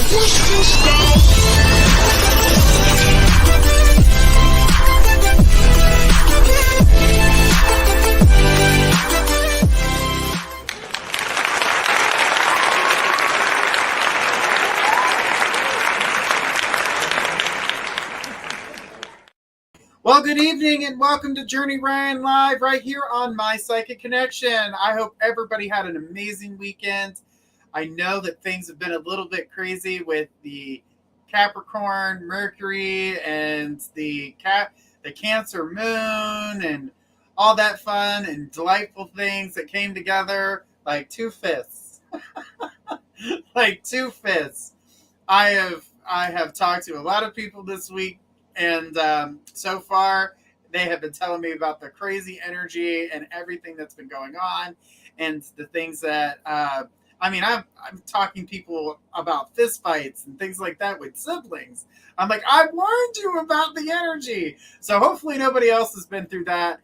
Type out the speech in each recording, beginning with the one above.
Well, good evening and welcome to Journey Ryan Live right here on My Psychic Connection. I hope everybody had an amazing weekend. I know that things have been a little bit crazy with the Capricorn, Mercury, and the Cancer moon and all that fun and delightful things that came together like two fists. Like two fists. I have talked to a lot of people this week. And so far, they have been telling me about the crazy energy and everything that's been going on, and the things that I'm talking to people about fist fights and things like that with siblings. I'm like, I warned you about the energy. So hopefully nobody else has been through that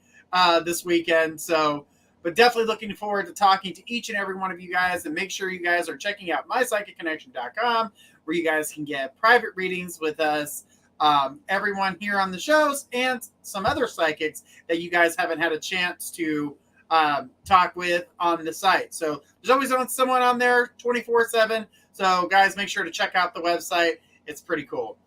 this weekend. So, but definitely looking forward to talking to each and every one of you guys, and make sure you guys are checking out mypsychicconnection.com, where you guys can get private readings with us. Everyone here on the shows and some other psychics that you guys haven't had a chance to talk with on the site. So there's always someone on there 24/7. So guys, make sure to check out the website. It's pretty cool.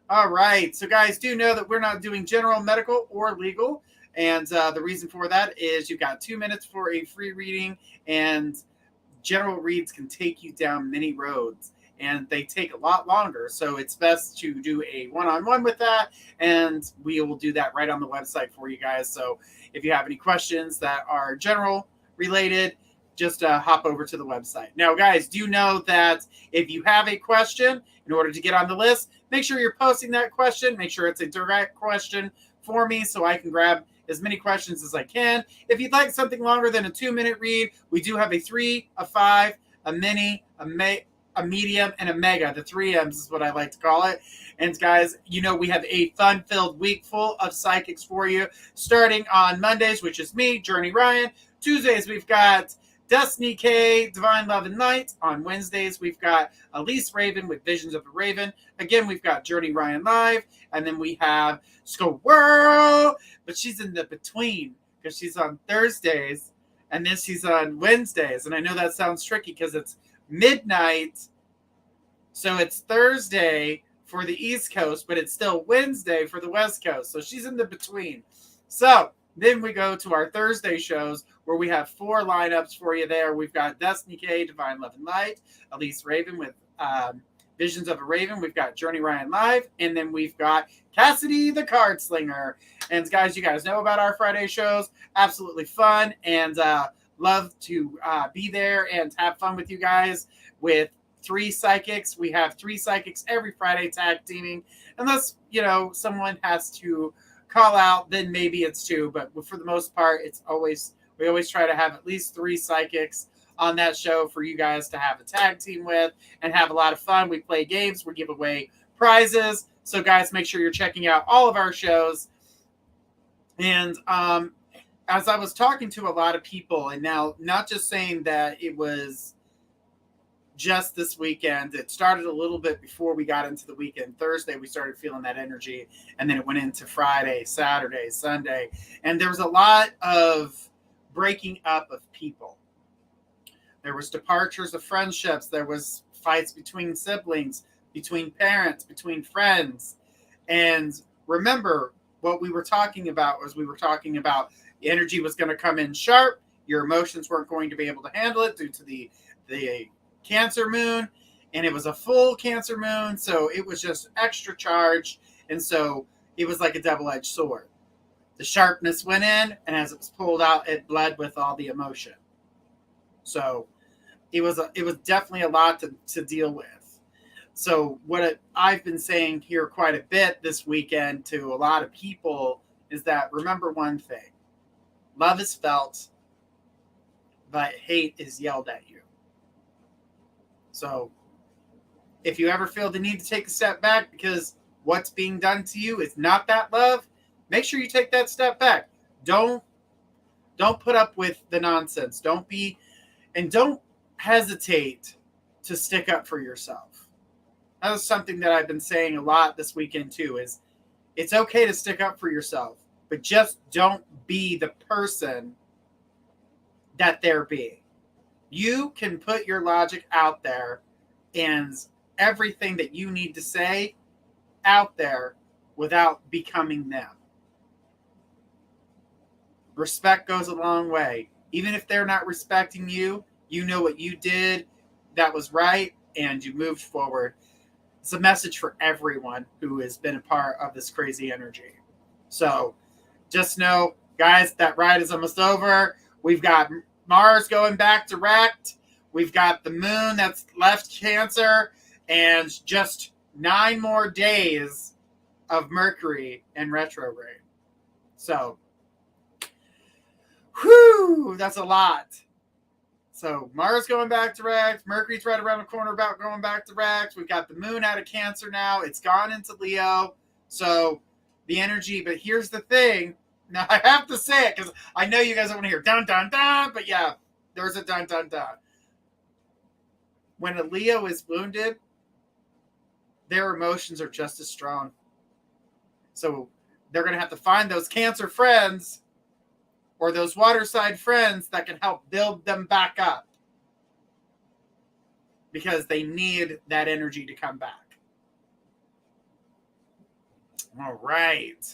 All right. So guys, do know that we're not doing general, medical, or legal. And the reason for that is you've got 2 minutes for a free reading, and general reads can take you down many roads. And they take a lot longer. So it's best to do a one-on-one with that. And we will do that right on the website for you guys. So if you have any questions that are general related, just hop over to the website. Now, guys, do know that if you have a question, in order to get on the list, make sure you're posting that question. Make sure it's a direct question for me so I can grab as many questions as I can. If you'd like something longer than a 2-minute read, we do have a 3, a 5, a mini, a medium, and a mega. The 3 M's is what I like to call it. And guys, you know, we have a fun-filled week full of psychics for you, starting on Mondays, which is me, Journey Ryan. Tuesdays, we've got Destiny K, Divine Love and Light. On Wednesdays, we've got Elise Raven with Visions of a Raven. Again, we've got Journey Ryan Live. And then we have Squirrel, but she's in the between because she's on Thursdays, and then she's on Wednesdays. And I know that sounds tricky because it's midnight, so it's Thursday for the East Coast, but it's still Wednesday for the West Coast, so she's in the between. So then we go to our Thursday shows, where we have 4 lineups for you there. We've got Destiny K, Divine Love and Light, Elise Raven with Visions of a Raven. We've got Journey Ryan Live, and then we've got Cassidy the Card Slinger. And guys, you guys know about our Friday shows. Absolutely fun, and love to be there and have fun with you guys with 3 psychics. We have 3 psychics every Friday tag teaming. Unless, you know, someone has to call out, then maybe it's 2. But for the most part, we always try to have at least 3 psychics on that show for you guys to have a tag team with and have a lot of fun. We play games. We give away prizes. So guys, make sure you're checking out all of our shows. And as I was talking to a lot of people, and now not just saying that it was just this weekend, it started a little bit before we got into the weekend. Thursday, we started feeling that energy, and then it went into Friday, Saturday, Sunday, and there was a lot of breaking up of people. There was departures of friendships. There was fights between siblings, between parents, between friends. And remember, what we were talking about was the energy was going to come in sharp. Your emotions weren't going to be able to handle it due to the Cancer moon. And it was a full Cancer moon, so it was just extra charged. And so it was like a double-edged sword. The sharpness went in, and as it was pulled out, it bled with all the emotion. So it was definitely a lot to deal with. So I've been saying here quite a bit this weekend to a lot of people is that remember one thing. Love is felt, but hate is yelled at you. So if you ever feel the need to take a step back because what's being done to you is not that love, make sure you take that step back. Don't put up with the nonsense. Don't hesitate to stick up for yourself. That is something that I've been saying a lot this weekend too, is it's okay to stick up for yourself, but just don't be the person that they're being. You can put your logic out there and everything that you need to say out there without becoming them. Respect goes a long way. Even if they're not respecting you, you know what you did that was right and you moved forward. It's a message for everyone who has been a part of this crazy energy. So just know, guys, that ride is almost over. We've got Mars going back direct. We've got the moon that's left Cancer, and just 9 more days of Mercury in retrograde. So, whew, that's a lot. So Mars going back direct. Mercury's right around the corner about going back direct. We've got the moon out of Cancer now. It's gone into Leo. So the energy, but here's the thing. Now I have to say it because I know you guys don't want to hear dun, dun, dun. But yeah, there's a dun, dun, dun. When a Leo is wounded, their emotions are just as strong. So they're going to have to find those Cancer friends or those water side friends that can help build them back up, because they need that energy to come back. All right.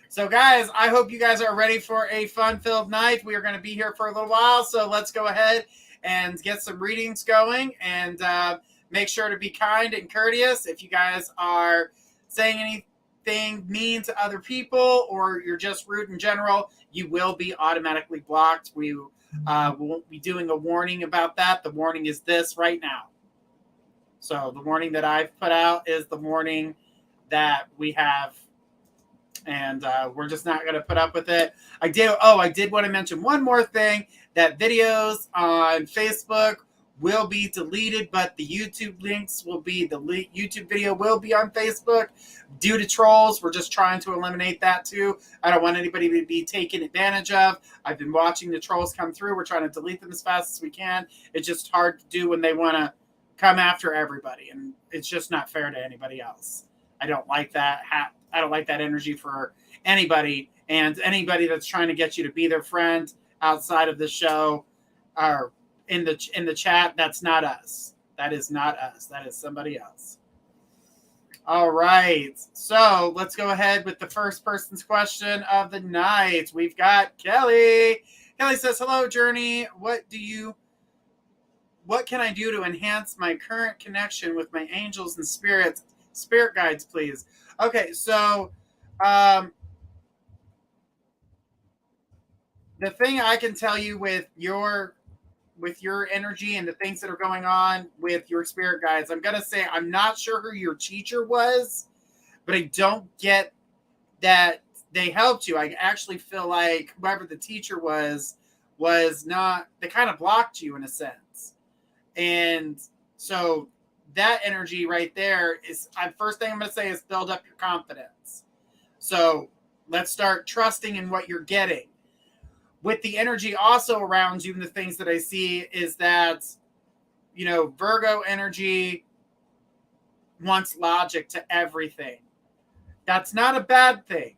So guys, I hope you guys are ready for a fun-filled night. We are going to be here for a little while, so let's go ahead and get some readings going, and make sure to be kind and courteous. If you guys are saying anything mean to other people or you're just rude in general, you will be automatically blocked. We won't be doing a warning about that. The warning is this right now. So the warning that I've put out is the warning that we have, and we're just not going to put up with it. I did want to mention one more thing, that videos on Facebook will be deleted, but the YouTube links will be, the YouTube video will be on Facebook due to trolls. We're just trying to eliminate that too. I don't want anybody to be taken advantage of. I've been watching the trolls come through. We're trying to delete them as fast as we can. It's just hard to do when they want to come after everybody, and it's just not fair to anybody else. I don't like that. I don't like that energy for anybody, and anybody that's trying to get you to be their friend outside of the show or in the chat, that's not us. That is not us. That is somebody else. All right. So let's go ahead with the first person's question of the night. We've got Kelly. Kelly says, hello, Journey. What can I do to enhance my current connection with my angels and spirit guides, please? Okay. So, the thing I can tell you with your energy and the things that are going on with your spirit guides, I'm going to say I'm not sure who your teacher was, but I don't get that they helped you. I actually feel like whoever the teacher was not, they kind of blocked you in a sense. And so that energy right there is, first thing I'm going to say is build up your confidence. So let's start trusting in what you're getting. With the energy also around you and the things that I see is that, Virgo energy wants logic to everything. That's not a bad thing.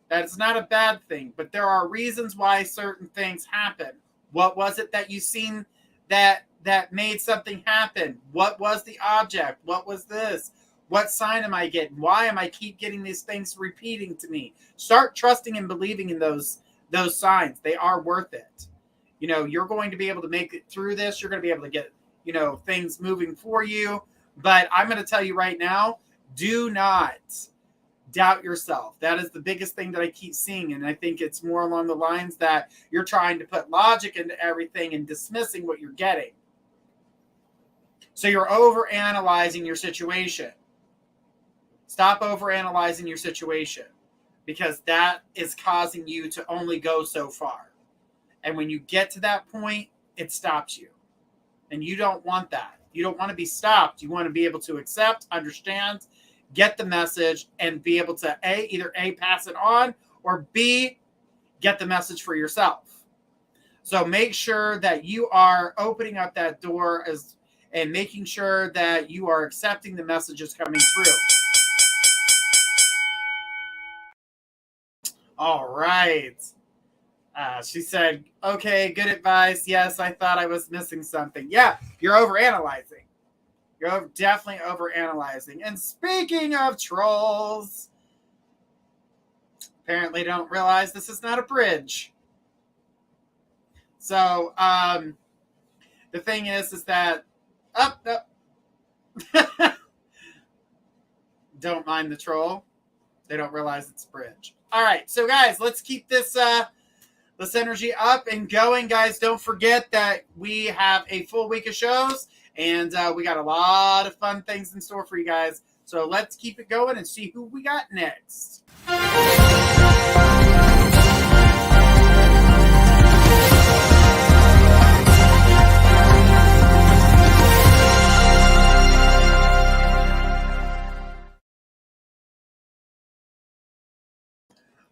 That's not a bad thing. But there are reasons why certain things happen. What was it that you seen that made something happen? What was the object? What was this? What sign am I getting? Why am I keep getting these things repeating to me? Start trusting and believing in those signs. They are worth it. You're going to be able to make it through this. You're going to be able to get, things moving for you. But I'm going to tell you right now, do not doubt yourself. That is the biggest thing that I keep seeing. And I think it's more along the lines that you're trying to put logic into everything and dismissing what you're getting. So you're overanalyzing your situation. Stop overanalyzing your situation, because that is causing you to only go so far. And when you get to that point, it stops you. And you don't want that. You don't want to be stopped. You want to be able to accept, understand, get the message, and be able to either pass it on, or B, get the message for yourself. So make sure that you are opening up that door and making sure that you are accepting the messages coming through. All right. She said, okay, good advice. Yes, I thought I was missing something. Yeah, you're overanalyzing. You're definitely overanalyzing. And speaking of trolls, apparently don't realize this is not a bridge. So, the thing is that, don't mind the troll. They don't realize it's a bridge. All right, so guys, let's keep this energy up and going. Guys, don't forget that we have a full week of shows, and we got a lot of fun things in store for you guys. So let's keep it going and see who we got next.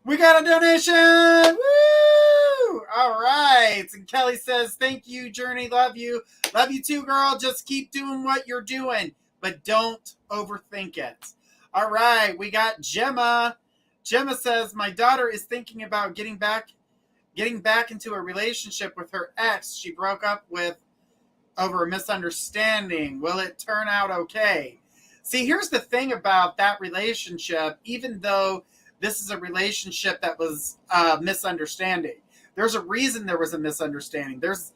We got a donation! Woo! All right. And Kelly says, thank you, Journey. Love you. Love you too, girl. Just keep doing what you're doing, but don't overthink it. All right. We got Gemma. Gemma says, my daughter is thinking about getting back into a relationship with her ex she broke up with over a misunderstanding. Will it turn out okay? See, here's the thing about that relationship. Even though this is a relationship that was a misunderstanding, there's a reason there was a misunderstanding. There's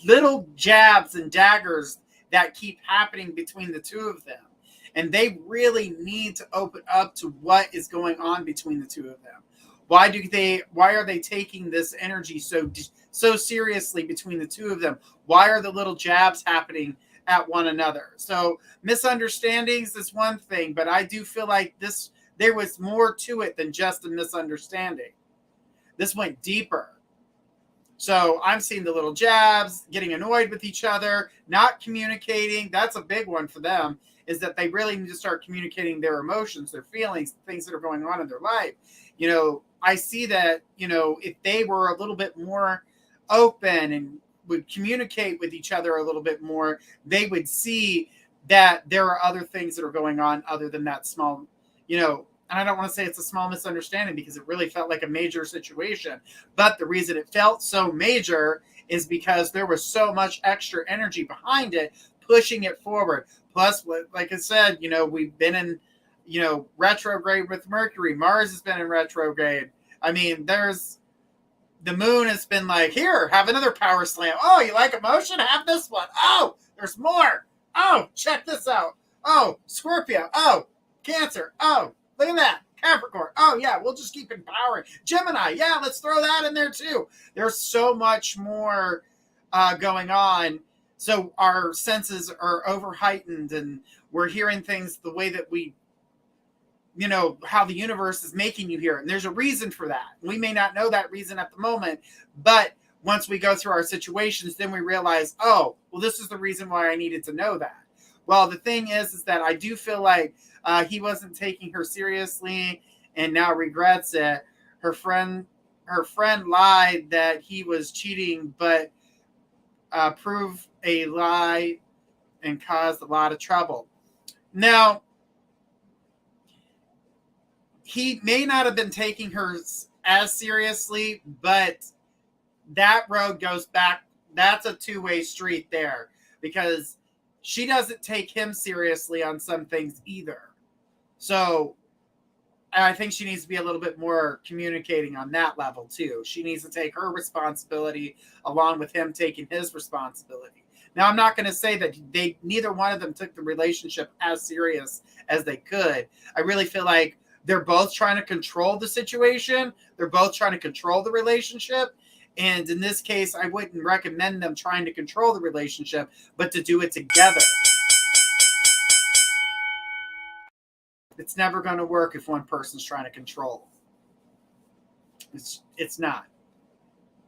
little jabs and daggers that keep happening between the two of them. And they really need to open up to what is going on between the two of them. Why are they taking this energy so seriously between the two of them? Why are the little jabs happening at one another? So misunderstandings is one thing, but I do feel like there was more to it than just a misunderstanding. This went deeper. So I'm seeing the little jabs, getting annoyed with each other, not communicating. That's a big one for them, is that they really need to start communicating their emotions, their feelings, things that are going on in their life. I see that, if they were a little bit more open and would communicate with each other a little bit more, they would see that there are other things that are going on other than that small, and I don't want to say it's a small misunderstanding because it really felt like a major situation. But the reason it felt so major is because there was so much extra energy behind it, pushing it forward. Plus, like I said, we've been in, retrograde with Mercury. Mars has been in retrograde. I mean, the moon has been like, here, have another power slam. Oh, you like emotion? Have this one. Oh, there's more. Oh, check this out. Oh, Scorpio. Oh, Cancer. Oh, look at that. Capricorn. Oh, yeah, we'll just keep empowering. Gemini. Yeah, let's throw that in there too. There's so much more going on. So our senses are over heightened and we're hearing things the way that we, how the universe is making you hear it. And there's a reason for that. We may not know that reason at the moment, but once we go through our situations, then we realize, oh, well, this is the reason why I needed to know that. Well, the thing is that I do feel like he wasn't taking her seriously and now regrets it. Her friend lied that he was cheating, but proved a lie and caused a lot of trouble. Now, he may not have been taking her as seriously, but that road goes back. That's a two-way street there because she doesn't take him seriously on some things either. So I think she needs to be a little bit more communicating on that level too. She needs to take her responsibility along with him taking his responsibility. Now, I'm not going to say that neither one of them took the relationship as serious as they could. I really feel like they're both trying to control the situation. They're both trying to control the relationship. And in this case, I wouldn't recommend them trying to control the relationship, but to do it together. It's never going to work if one person's trying to control. It's not.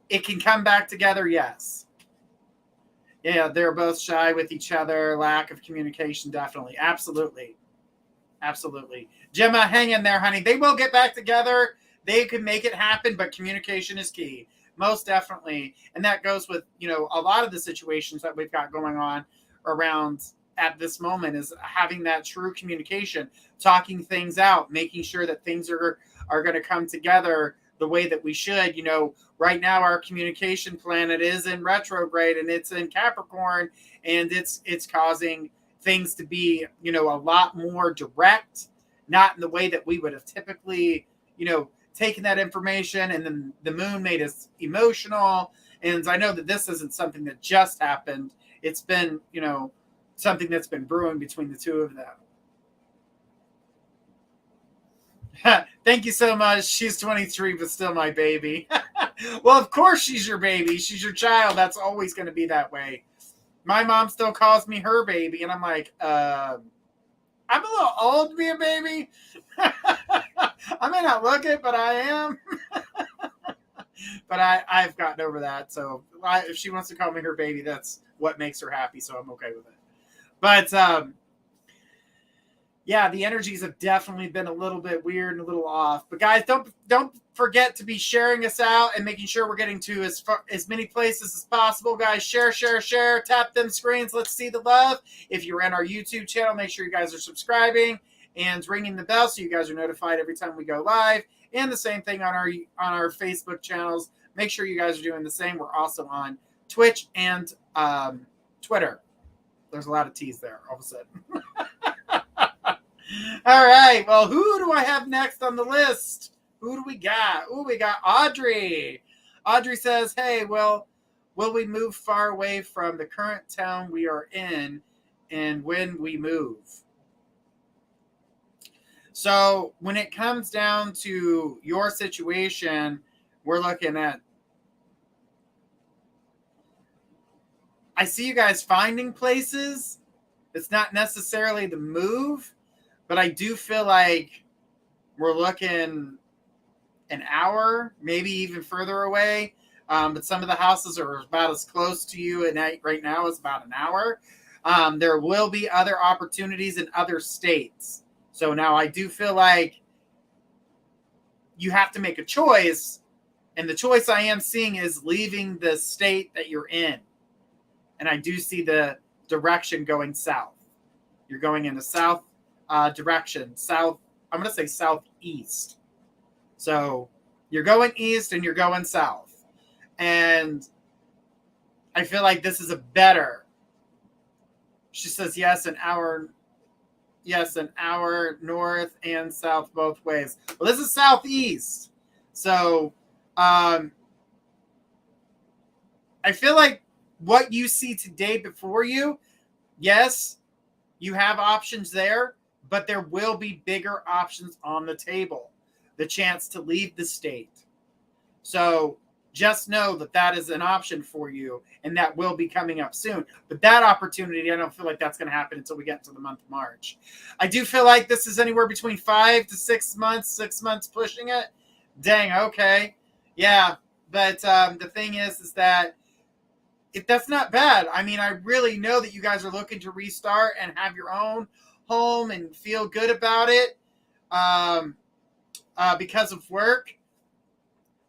It can come back together, yes. Yeah, they're both shy with each other. Lack of communication, definitely. Absolutely. Absolutely. Gemma, hang in there, honey. They will get back together. They can make it happen, but communication is key. Most definitely. And that goes with, a lot of the situations that we've got going on around at this moment is having that true communication, talking things out, making sure that things are going to come together the way that we should. Right now our communication planet is in retrograde and it's in Capricorn, and it's causing things to be, a lot more direct, not in the way that we would have typically, taken that information. And then the moon made us emotional. And I know that this isn't something that just happened. It's been, something that's been brewing between the two of them. Thank you so much. She's 23, but still my baby. Well, of course she's your baby. She's your child. That's always going to be that way. My mom still calls me her baby, and I'm like, I'm a little old to be a baby. I may not look it, but I am. But I've gotten over that. So if she wants to call me her baby, that's what makes her happy. So I'm okay with it. But yeah, the energies have definitely been a little bit weird and a little off. But guys, don't forget to be sharing us out and making sure we're getting to as many places as possible. Guys, share. Tap them screens. Let's see the love. If you're in our YouTube channel, make sure you guys are subscribing and ringing the bell so you guys are notified every time we go live. And the same thing on our Facebook channels. Make sure you guys are doing the same. We're also on Twitch and Twitter. There's a lot of T's there all of a sudden. All right. Well, who do I have next on the list? Who do we got? Oh, we got Audrey. Audrey says, hey, well, will we move far away from the current town we are in, and when we move? So when it comes down to your situation, we're looking at, I see you guys finding places. It's not necessarily the move, but I do feel like we're looking an hour, maybe even further away. But some of the houses are about as close to you and right now as about an hour. There will be other opportunities in other states. So now I do feel like you have to make a choice. And the choice I am seeing is leaving the state that you're in. And I do see the direction going south. You're going in the south direction. South, I'm going to say southeast. So you're going east and you're going south. And I feel like this is a better. She says, yes, an hour north and south both ways. Well, this is southeast. So I feel like what you see today before you, yes, you have options there, but there will be bigger options on the table. The chance to leave the state. So just know that that is an option for you, and that will be coming up soon. But that opportunity, I don't feel like that's going to happen until we get into the month of March. I do feel like this is anywhere between 5 to 6 months, 6 months pushing it. Dang, okay. Yeah, but the thing is that if that's not bad. I mean, I really know that you guys are looking to restart and have your own home and feel good about it because of work.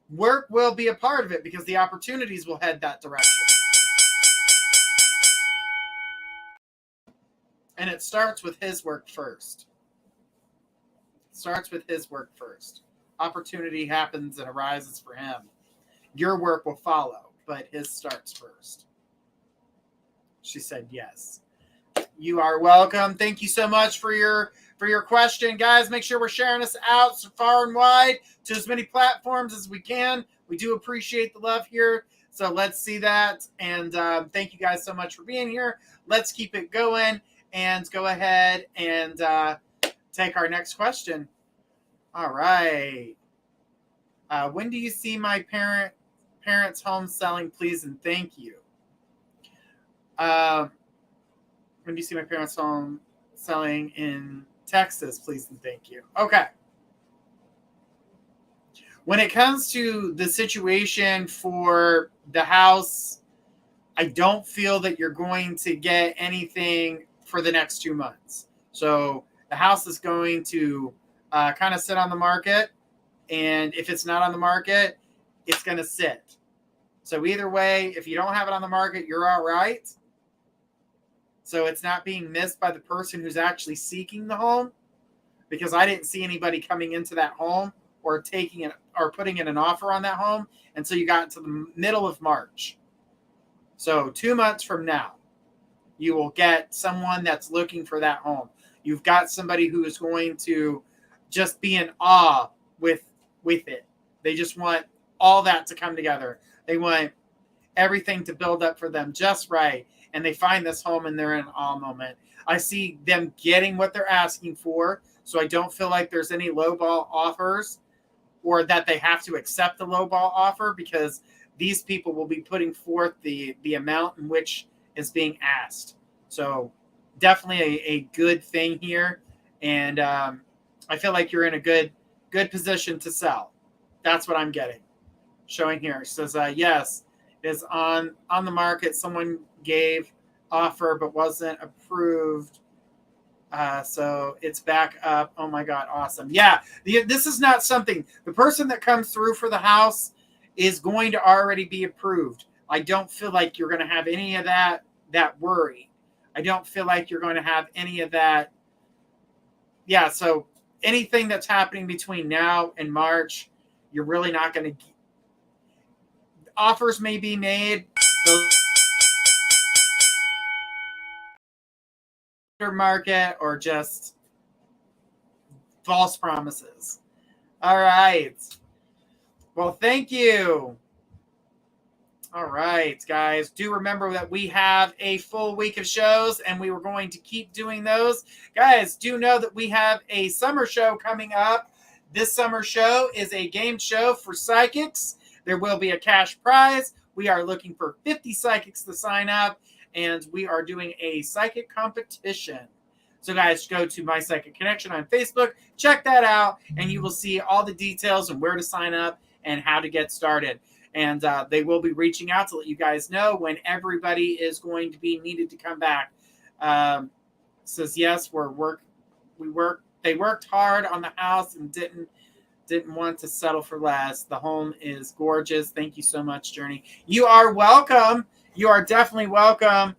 Work will be a part of it because the opportunities will head that direction. And it starts with his work first. Opportunity happens and arises for him. Your work will follow, but his starts first. She said yes. You are welcome. Thank you so much for your question. Guys, make sure we're sharing this out so far and wide to as many platforms as we can. We do appreciate the love here. So let's see that. And thank you guys so much for being here. Let's keep it going and go ahead and take our next question. All right. When do you see my parents' home selling, please and thank you? When do you see my parents' home selling in Texas, please and thank you? Okay. When it comes to the situation for the house, I don't feel that you're going to get anything for the next 2 months. So the house is going to kind of sit on the market. And if it's not on the market, it's going to sit. So either way, if you don't have it on the market, you're all right. So it's not being missed by the person who's actually seeking the home, because I didn't see anybody coming into that home or taking it or putting in an offer on that home until you got into the middle of March. So 2 months from now, you will get someone that's looking for that home. You've got somebody who is going to just be in awe with it. They just want all that to come together. They want everything to build up for them just right. And they find this home and they're in an awe moment. I see them getting what they're asking for. So I don't feel like there's any lowball offers or that they have to accept the lowball offer, because these people will be putting forth the amount in which is being asked. So definitely a good thing here. And I feel like you're in a good position to sell. That's what I'm getting. Showing here. It says, yes, it is on the market. Someone gave offer but wasn't approved. So it's back up. Oh my God. Awesome. Yeah. This is not something, the person that comes through for the house is going to already be approved. I don't feel like you're going to have any of that worry. I don't feel like you're going to have any of that. Yeah. So anything that's happening between now and March, you're really not going to. Offers may be made. Market or just false promises. All right. Well, thank you. All right, guys. Do remember that we have a full week of shows and we were going to keep doing those. Guys, do know that we have a summer show coming up. This summer show is a game show for psychics. There will be a cash prize. We are looking for 50 psychics to sign up, and we are doing a psychic competition. So guys, go to My Psychic Connection on Facebook, check that out, and you will see all the details and where to sign up and how to get started. And they will be reaching out to let you guys know when everybody is going to be needed to come back. Says, yes, they worked hard on the house and didn't want to settle for less. The home is gorgeous. Thank you so much, Journey. You are welcome. You are definitely welcome.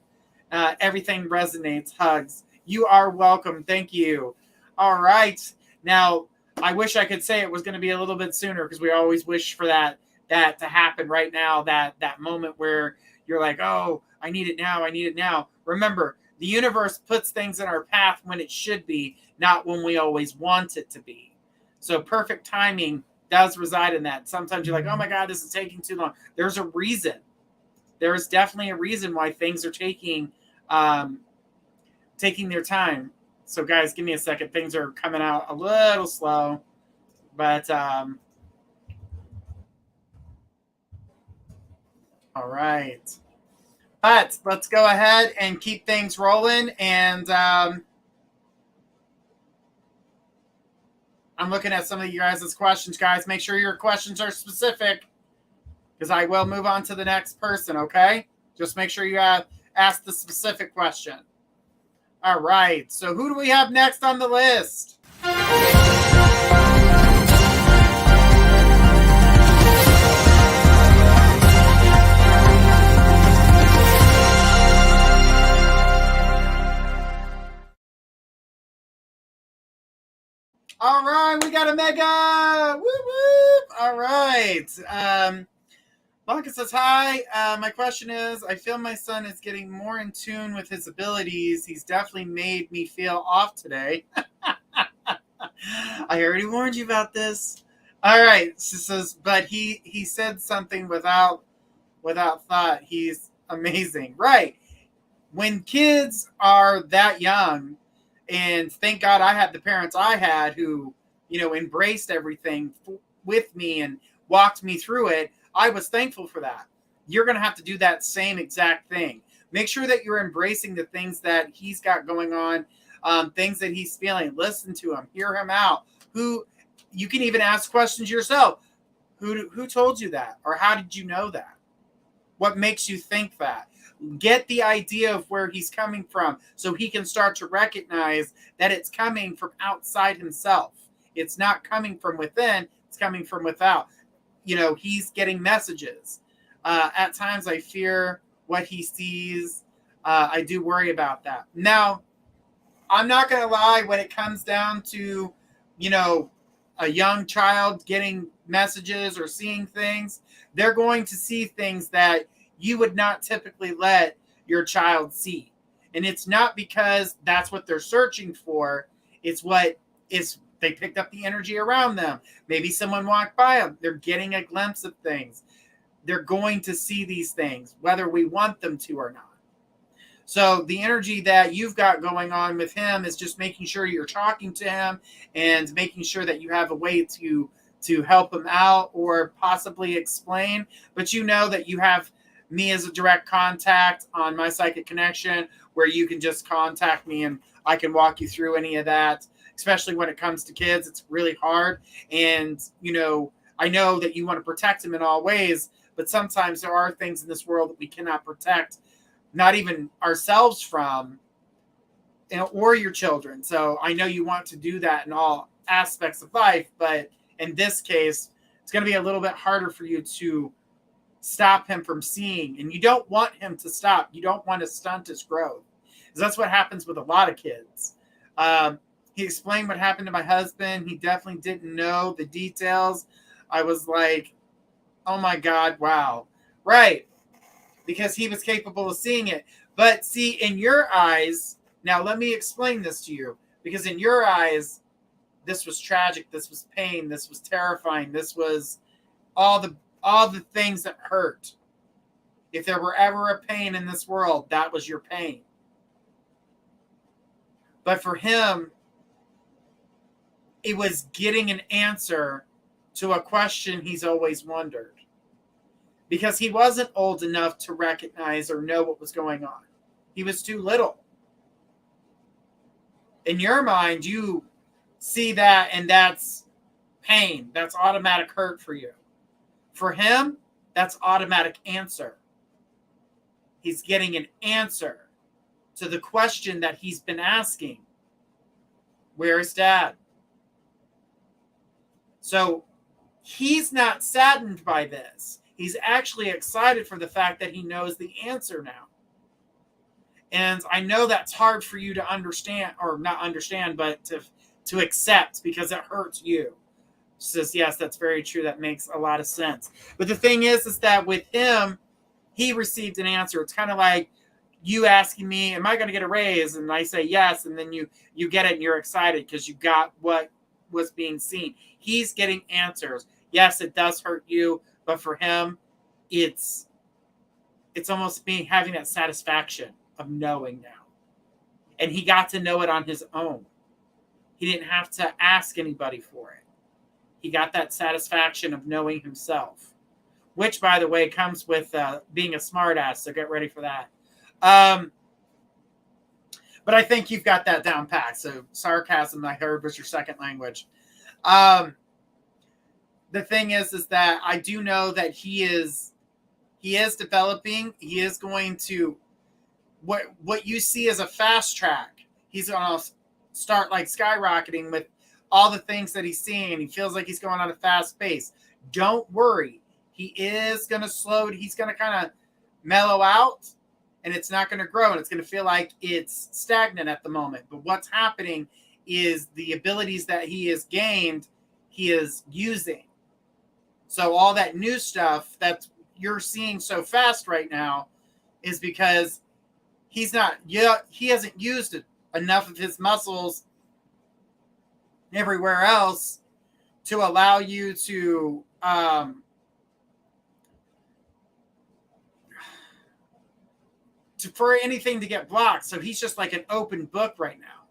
Everything resonates. Hugs. You are welcome. Thank you. All right. Now, I wish I could say it was going to be a little bit sooner, because we always wish for that to happen right now, that moment where you're like, oh, I need it now. I need it now. Remember, the universe puts things in our path when it should be, not when we always want it to be. So perfect timing does reside in that. Sometimes you're like, oh my God, this is taking too long. There's a reason. There is definitely a reason why things are taking their time. So guys, give me a second. Things are coming out a little slow, but all right. But let's go ahead and keep things rolling. And I'm looking at some of you guys' questions, guys. Make sure your questions are specific, because I will move on to the next person, okay? Just make sure you ask the specific question. All right. So who do we have next on the list? All right, we got a mega. Woo woo. All right. Blanca says, hi. My question is, I feel my son is getting more in tune with his abilities. He's definitely made me feel off today. I already warned you about this. All right. She says, but he said something without thought. He's amazing. Right. When kids are that young, and thank God I had the parents I had who, embraced everything with me and walked me through it. I was thankful for that. You're going to have to do that same exact thing. Make sure that you're embracing the things that he's got going on, things that he's feeling. Listen to him, hear him out. You can even ask questions yourself. Who told you that? Or how did you know that? What makes you think that? Get the idea of where he's coming from so he can start to recognize that it's coming from outside himself. It's not coming from within, it's coming from without. He's getting messages. At times I fear what he sees. I do worry about that. Now, I'm not going to lie, when it comes down to, a young child getting messages or seeing things, they're going to see things that you would not typically let your child see. And it's not because that's what they're searching for. It's what is they picked up the energy around them. Maybe someone walked by them. They're getting a glimpse of things. They're going to see these things, whether we want them to or not. So the energy that you've got going on with him is just making sure you're talking to him and making sure that you have a way to help him out or possibly explain. But you know that you have me as a direct contact on my Psychic Connection, where you can just contact me and I can walk you through any of that, especially when it comes to kids. It's really hard. And, I know that you want to protect them in all ways, but sometimes there are things in this world that we cannot protect, not even ourselves from, or your children. So I know you want to do that in all aspects of life, but in this case, it's going to be a little bit harder for you to stop him from seeing. And you don't want him to stop. You don't want to stunt his growth, because that's what happens with a lot of kids. He explained what happened to my husband. He definitely didn't know the details. I was like, oh my God, wow. Right. Because he was capable of seeing it. But see, in your eyes, now let me explain this to you, because in your eyes, this was tragic, this was pain, this was terrifying, this was all the things that hurt. If there were ever a pain in this world, that was your pain. But for him, it was getting an answer to a question he's always wondered. Because he wasn't old enough to recognize or know what was going on. He was too little. In your mind, you see that, and that's pain. That's automatic hurt for you. For him, that's automatic answer. He's getting an answer to the question that he's been asking. Where is Dad? So he's not saddened by this. He's actually excited for the fact that he knows the answer now. And I know that's hard for you to understand, or not understand, but to accept, because it hurts you. She says, yes, that's very true. That makes a lot of sense. But the thing is that with him, he received an answer. It's kind of like you asking me, am I going to get a raise? And I say yes. And then you get it and you're excited because you got what was being seen. He's getting answers. Yes, it does hurt you. But for him, it's almost having that satisfaction of knowing now. And he got to know it on his own. He didn't have to ask anybody for it. He got that satisfaction of knowing himself, which, by the way, comes with being a smartass. So get ready for that. But I think you've got that down pat. So sarcasm, I heard, was your second language. The thing is that I do know that he is developing. He is going to, what you see as a fast track, he's going to start like skyrocketing with all the things that he's seeing, and he feels like he's going on a fast pace. Don't worry. He is going to slow. He's going to kind of mellow out, and it's not going to grow, and it's going to feel like it's stagnant at the moment. But what's happening is the abilities that he has gained, he is using. So all that new stuff that you're seeing so fast right now is because he hasn't used enough of his muscles everywhere else to allow you to for anything to get blocked. So he's just like an open book right now.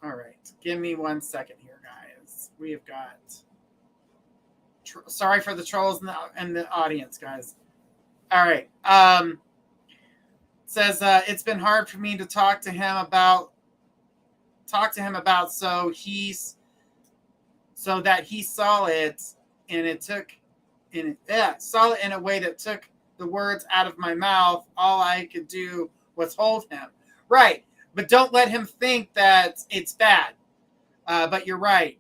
All right. Give me 1 second here, guys. We have got... sorry for the trolls in the audience, guys. All right. Says, it's been hard for me to talk to him about so that he saw it, and saw it in a way that took the words out of my mouth. All I could do was hold him. Right. But don't let him think that it's bad. But you're right.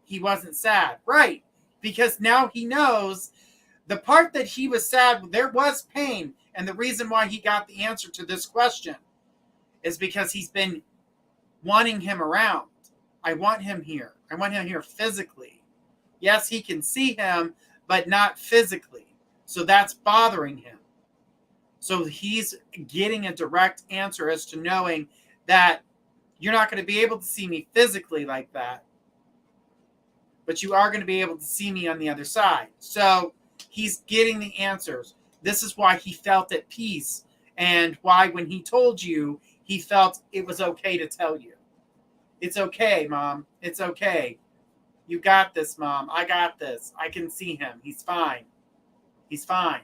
He wasn't sad. Right. Because now he knows the part that he was sad, there was pain. And the reason why he got the answer to this question is because he's been wanting him around. I want him here. I want him here physically. Yes, he can see him, but not physically. So that's bothering him. So he's getting a direct answer as to knowing that you're not going to be able to see me physically like that, but you are going to be able to see me on the other side. So he's getting the answers. This is why he felt at peace, and why when he told you, he felt it was okay to tell you. It's okay, Mom. It's okay. You got this, Mom. I got this. I can see him. He's fine. He's fine.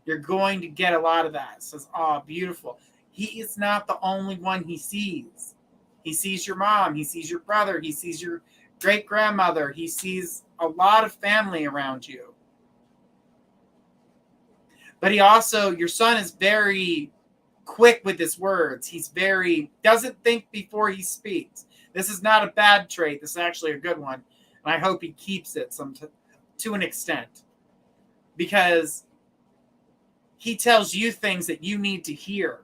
You're going to get a lot of that. It says, oh, beautiful. He is not the only one he sees. He sees your mom. He sees your brother. He sees your great-grandmother. He sees a lot of family around you. But he also, your son is very quick with his words. He's doesn't think before he speaks. This is not a bad trait. This is actually a good one. And I hope he keeps it to an extent. Because he tells you things that you need to hear.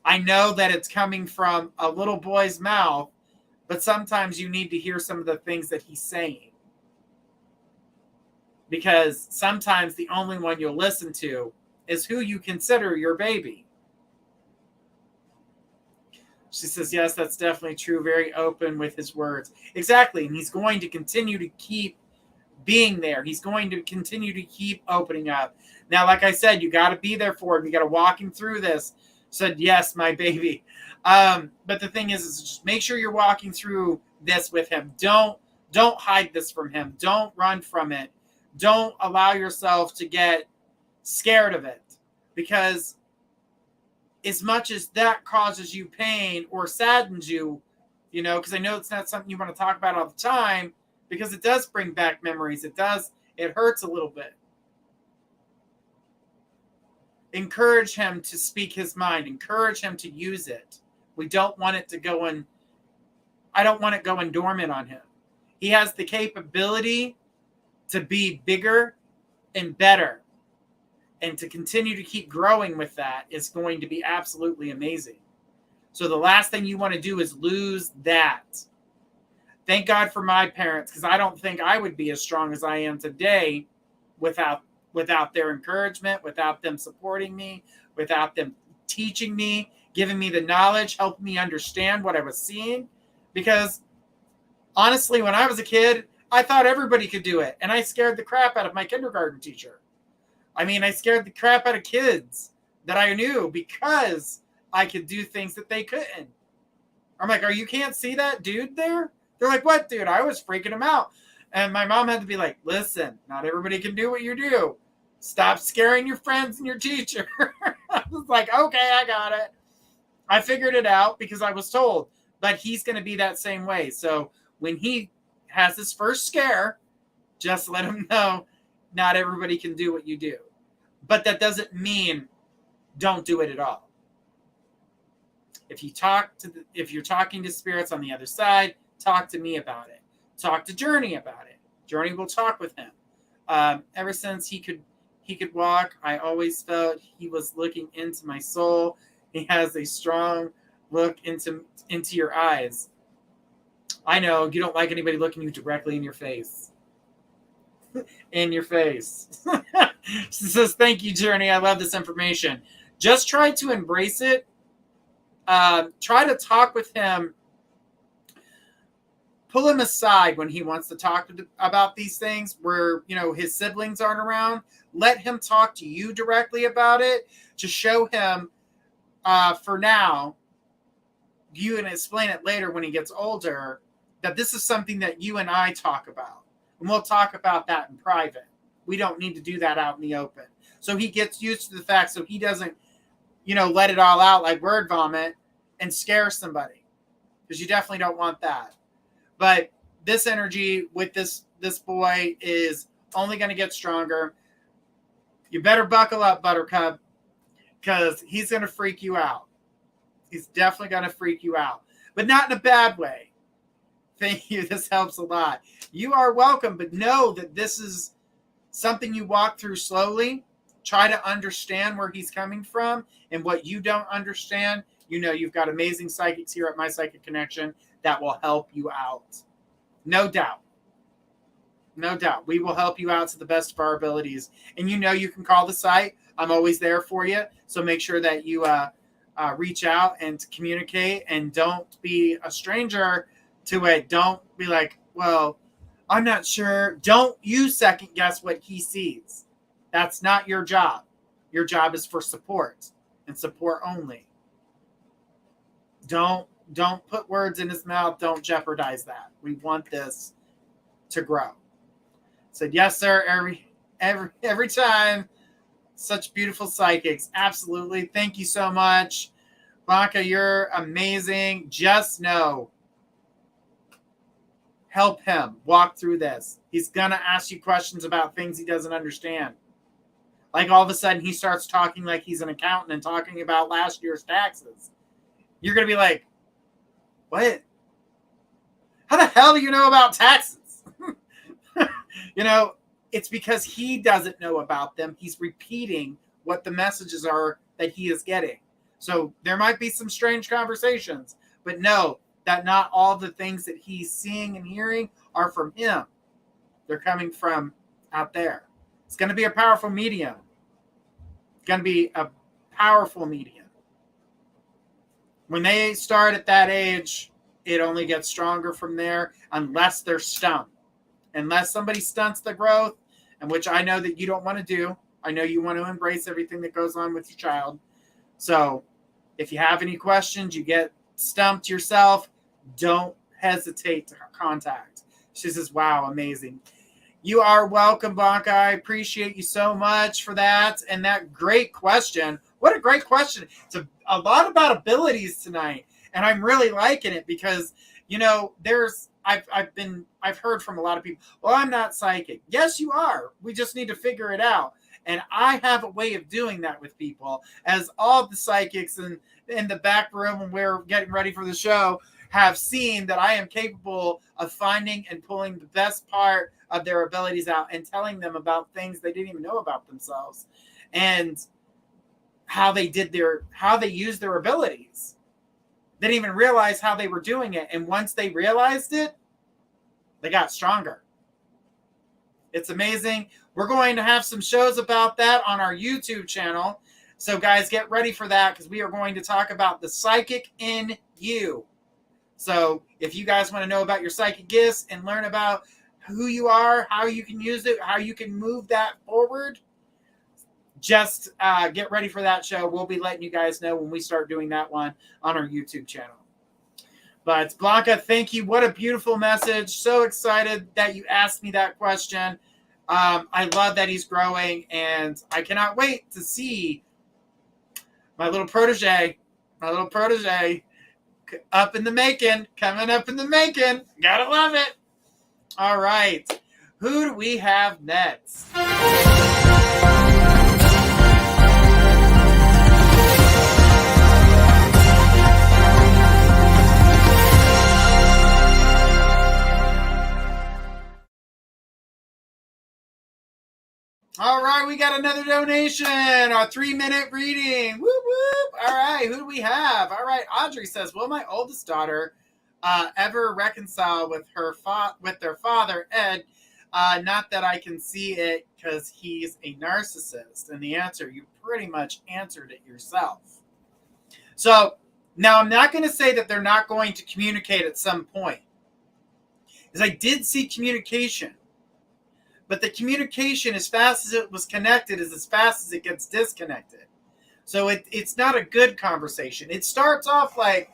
I know that it's coming from a little boy's mouth, but sometimes you need to hear some of the things that he's saying. Because sometimes the only one you'll listen to is who you consider your baby. She says, yes, that's definitely true. Very open with his words. Exactly. And he's going to continue to keep being there. He's going to continue to keep opening up. Now, like I said, you got to be there for him. You got to walk him through this. Said, yes, my baby. But the thing is just make sure you're walking through this with him. Don't hide this from him. Don't run from it. Don't allow yourself to get scared of it. Because as much as that causes you pain or saddens you, because I know it's not something you want to talk about all the time, because it does bring back memories. It hurts a little bit. Encourage him to speak his mind. Encourage him to use it. We don't want it to go in. I don't want it going dormant on him. He has the capability to be bigger and better. And to continue to keep growing with that is going to be absolutely amazing. So the last thing you want to do is lose that. Thank God for my parents, because I don't think I would be as strong as I am today without their encouragement, without them supporting me, without them teaching me, giving me the knowledge, helping me understand what I was seeing. Because honestly, when I was a kid, I thought everybody could do it. And I scared the crap out of my kindergarten teacher. I scared the crap out of kids that I knew because I could do things that they couldn't. I'm like, you can't see that dude there? They're like, what dude? I was freaking him out. And my mom had to be like, listen, not everybody can do what you do. Stop scaring your friends and your teacher. I was like, okay, I got it. I figured it out because I was told. But he's going to be that same way. So when he has his first scare, just let him know not everybody can do what you do. But that doesn't mean don't do it at all. If you're talking to spirits on the other side, talk to me about it. Talk to Journey about it. Journey will talk with him. Ever since he could walk, I always felt he was looking into my soul. He has a strong look into your eyes. I know you don't like anybody looking you directly in your face. In your face. She says, thank you, Journey. I love this information. Just try to embrace it. Try to talk with him. Pull him aside when he wants to talk about these things where, his siblings aren't around. Let him talk to you directly about it to show him, for now, you can explain it later when he gets older, that this is something that you and I talk about. And we'll talk about that in private. We don't need to do that out in the open. So he gets used to the fact so he doesn't, let it all out like word vomit and scare somebody. Because you definitely don't want that. But this energy with this boy is only going to get stronger. You better buckle up, Buttercup, because he's going to freak you out. He's definitely going to freak you out. But not in a bad way. Thank you. This helps a lot. You are welcome, but know that this is something you walk through slowly. try to understand where he's coming from, and what you don't understand, you've got amazing psychics here at My Psychic Connection that will help you out. No doubt. No doubt. We will help you out to the best of our abilities. And you can call the site. I'm always there for you. So make sure that you reach out and communicate, and don't be a stranger to it. Don't be like, well, I'm not sure. Don't you second guess what he sees. That's not your job. Your job is for support, and support only. Don't put words in his mouth. Don't jeopardize that. We want this to grow. Said, yes, sir. Every time. Such beautiful psychics. Absolutely. Thank you so much. Blanca, you're amazing. Just know, help him walk through this. He's going to ask you questions about things he doesn't understand. Like all of a sudden he starts talking like he's an accountant and talking about last year's taxes. You're going to be like, what? How the hell do you know about taxes? It's because he doesn't know about them. He's repeating what the messages are that he is getting. So there might be some strange conversations, but know that not all the things that he's seeing and hearing are from him. They're coming from out there. It's going to be a powerful medium. It's going to be a powerful medium. When they start at that age, it only gets stronger from there, unless they're stumped. Unless somebody stunts the growth, and which I know that you don't want to do. I know you want to embrace everything that goes on with your child. So if you have any questions, you get stumped yourself, don't hesitate to contact. She says, wow, amazing. You are welcome, Blanca. I appreciate you so much for that. And that great question. What a great question. It's a lot about abilities tonight. And I'm really liking it because, I've heard from a lot of people, well, I'm not psychic. Yes, you are. We just need to figure it out. And I have a way of doing that with people, as all the psychics in the back room when we're getting ready for the show have seen that I am capable of finding and pulling the best part of their abilities out and telling them about things they didn't even know about themselves and how they used their abilities. They didn't even realize how they were doing it. And once they realized it, they got stronger. It's amazing. We're going to have some shows about that on our YouTube channel. So guys, get ready for that, because we are going to talk about the psychic in you. So if you guys want to know about your psychic gifts and learn about who you are, how you can use it, how you can move that forward, just get ready for that show. We'll be letting you guys know when we start doing that one on our YouTube channel. But Blanca, thank you. What a beautiful message. So excited that you asked me that question. I love that he's growing, and I cannot wait to see my little protege up in the making, coming up in the making. Gotta love it. All right. Who do we have next? All right, we got another donation, a 3-minute reading. Whoop, whoop. All right, who do we have? All right, Audrey says, will my oldest daughter ever reconcile with their father, Ed? Not that I can see it, because he's a narcissist. And the answer, you pretty much answered it yourself. So now I'm not going to say that they're not going to communicate at some point, because I did see communication. But the communication, as fast as it was connected, is as fast as it gets disconnected. So it's not a good conversation. It starts off like,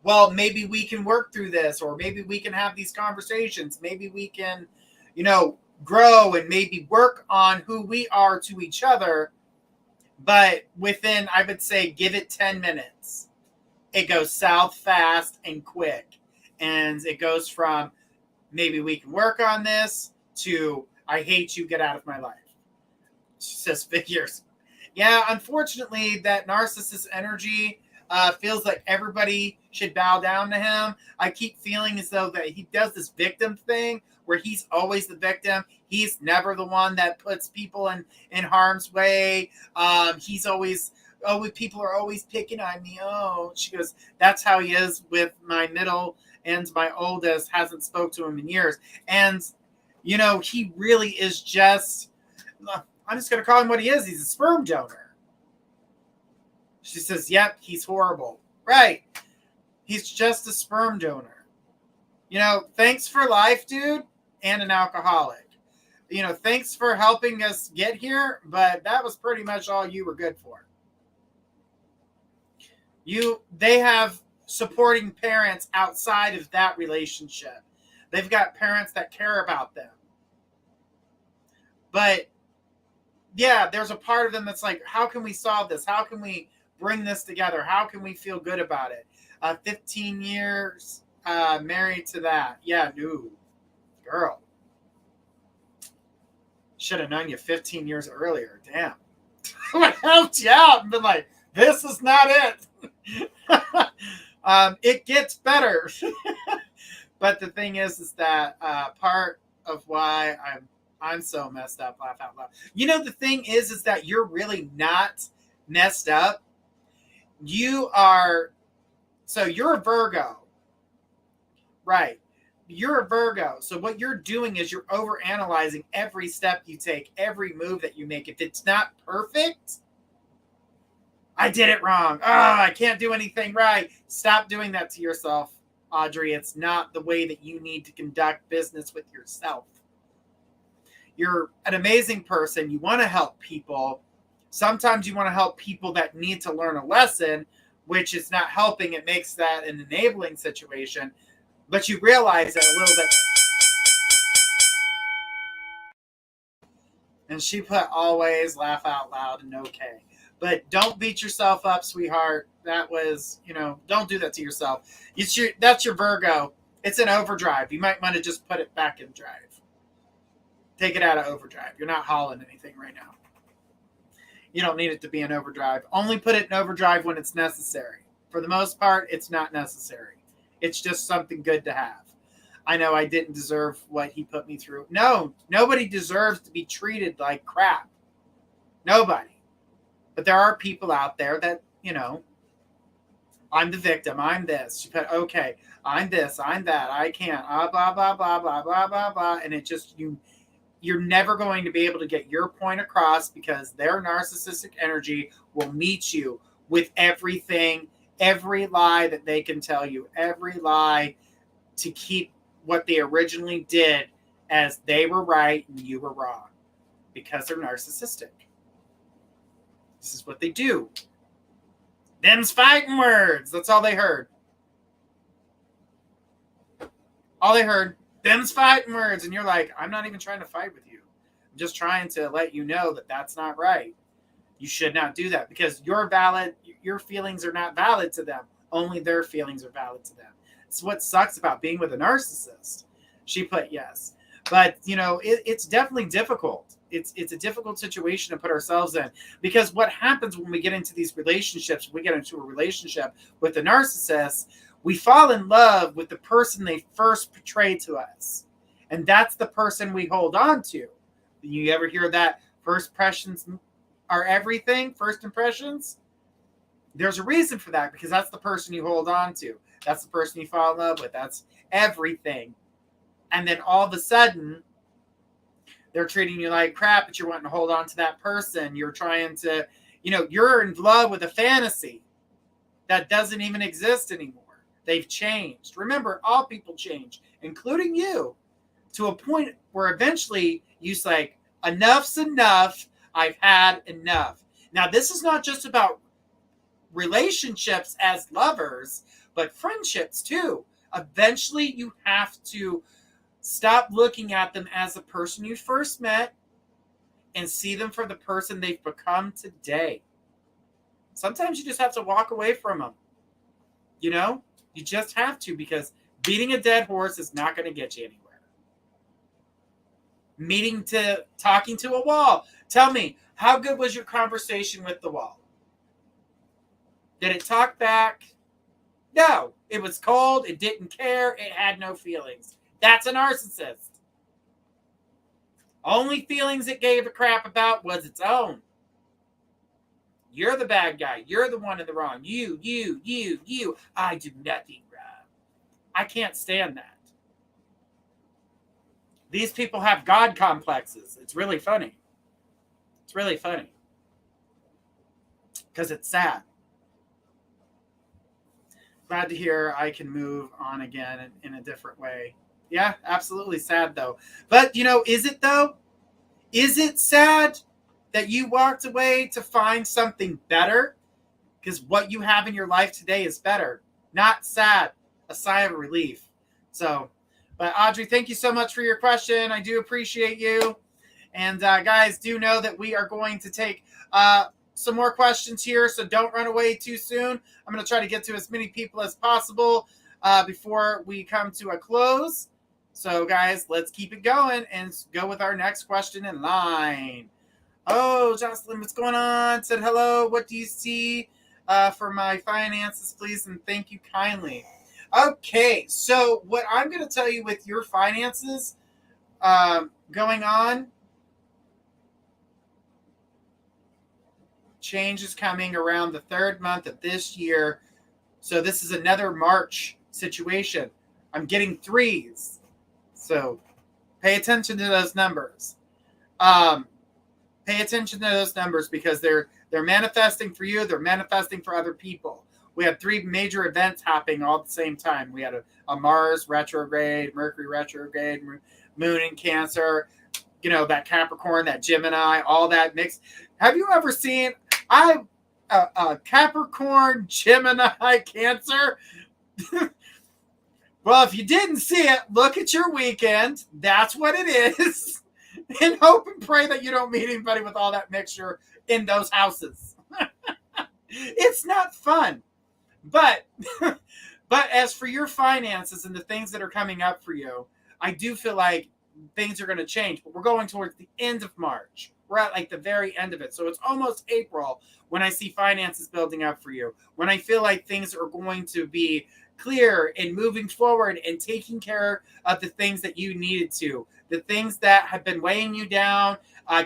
well, maybe we can work through this, or maybe we can have these conversations. Maybe we can, grow and maybe work on who we are to each other. But within, I would say, give it 10 minutes. It goes south fast and quick. And it goes from, maybe we can work on this, to, I hate you, get out of my life. She says figures. Yeah, unfortunately, that narcissist energy feels like everybody should bow down to him. I keep feeling as though that he does this victim thing where he's always the victim. He's never the one that puts people in harm's way. He's always, people are always picking on me. Oh, she goes, that's how he is with my middle and my oldest. Hasn't spoke to him in years. And, he really is just, I'm just going to call him what he is. He's a sperm donor. She says, yep, he's horrible. Right. He's just a sperm donor. Thanks for life, dude, and an alcoholic. Thanks for helping us get here, but that was pretty much all you were good for. They have supporting parents outside of that relationship. They've got parents that care about them. But yeah, there's a part of them that's like, how can we solve this? How can we bring this together? How can we feel good about it? 15 years married to that. Yeah, dude, girl. Should have known you 15 years earlier. Damn. I would have helped you out and been like, this is not it. It gets better. But the thing is that part of why I'm so messed up, laugh out loud. The thing is that you're really not messed up. You're a Virgo. Right. You're a Virgo. So what you're doing is you're overanalyzing every step you take, every move that you make. If it's not perfect, I did it wrong. I can't do anything right. Stop doing that to yourself, Audrey. It's not the way that you need to conduct business with yourself. You're an amazing person. You want to help people. Sometimes you want to help people that need to learn a lesson, which is not helping. It makes that an enabling situation. But you realize that a little bit. And she put always, laugh out loud, and okay. But don't beat yourself up, sweetheart. That was, don't do that to yourself. That's your Virgo. It's an overdrive. You might want to just put it back in drive. Take it out of overdrive. You're not hauling anything right now. You don't need it to be in overdrive. Only put it in overdrive when it's necessary. For the most part, it's not necessary. It's just something good to have. I know I didn't deserve what he put me through. No, nobody deserves to be treated like crap. Nobody. But there are people out there that, I'm the victim. I'm this. She put, okay, I'm this. I'm that. I can't. Blah, blah, blah, blah, blah, blah, blah. And it just, you're never going to be able to get your point across because their narcissistic energy will meet you with everything, every lie that they can tell you, every lie to keep what they originally did as they were right and you were wrong because they're narcissistic. This is what they do. Them's fighting words. That's all they heard. All they heard, them's fighting words. And you're like, I'm not even trying to fight with you. I'm just trying to let you know that that's not right. You should not do that because you're valid. Your feelings are not valid to them. Only their feelings are valid to them. It's what sucks about being with a narcissist. She put yes. But, it's definitely difficult. It's a difficult situation to put ourselves in because what happens when we get into these relationships, we get into a relationship with a narcissist, we fall in love with the person they first portrayed to us. And that's the person we hold on to. You ever hear that first impressions are everything? First impressions? There's a reason for that because that's the person you hold on to. That's the person you fall in love with. That's everything. And then all of a sudden, they're treating you like crap, but you're wanting to hold on to that person. You're trying to, you're in love with a fantasy that doesn't even exist anymore. They've changed. Remember, all people change, including you, to a point where eventually you say, enough's enough. I've had enough. Now, this is not just about relationships as lovers, but friendships too. Eventually, you have to stop looking at them as the person you first met and see them for the person they've become today. Sometimes you just have to walk away from them. You just have to because beating a dead horse is not going to get you anywhere. Talking to a wall. Tell me, how good was your conversation with the wall? Did it talk back? No. It was cold. It didn't care. It had no feelings. That's a narcissist. Only feelings it gave a crap about was its own. You're the bad guy. You're the one in the wrong. You. I do nothing wrong. I can't stand that. These people have God complexes. It's really funny. It's really funny. Because it's sad. Glad to hear I can move on again in a different way. Yeah, absolutely sad though. But, is it though? Is it sad that you walked away to find something better? Because what you have in your life today is better. Not sad. A sigh of relief. So, but Audrey, thank you so much for your question. I do appreciate you. And guys, do know that we are going to take some more questions here, so don't run away too soon. I'm going to try to get to as many people as possible before we come to a close. So, guys, let's keep it going and go with our next question in line. Oh, Jocelyn, what's going on? Said hello. What do you see for my finances, please? And thank you kindly. Okay, so what I'm going to tell you with your finances going on, change is coming around the third month of this year. So this is another March situation. I'm getting threes. So pay attention to those numbers. Pay attention to those numbers because they're manifesting for you. They're manifesting for other people. We had 3 major events happening all at the same time. We had a Mars retrograde, Mercury retrograde, Moon in Cancer, that Capricorn, that Gemini, all that mix. Have you ever seen Capricorn, Gemini, Cancer? Well, if you didn't see it, look at your weekend. That's what it is. And hope and pray that you don't meet anybody with all that mixture in those houses. It's not fun. But as for your finances and the things that are coming up for you, I do feel like things are going to change. But we're going towards the end of March. We're at like the very end of it. So it's almost April when I see finances building up for you. When I feel like things are going to be clear and moving forward and taking care of the things that you needed to. The things that have been weighing you down,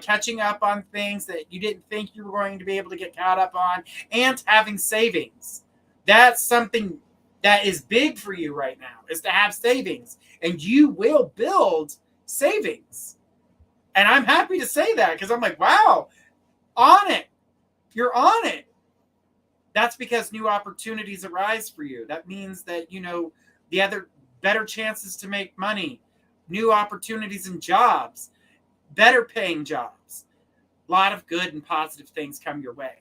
catching up on things that you didn't think you were going to be able to get caught up on, and having savings. That's something that is big for you right now, is to have savings. And you will build savings. And I'm happy to say that because I'm like, wow, on it. You're on it. That's because new opportunities arise for you. That means that, the other better chances to make money, new opportunities in jobs, better paying jobs. A lot of good and positive things come your way.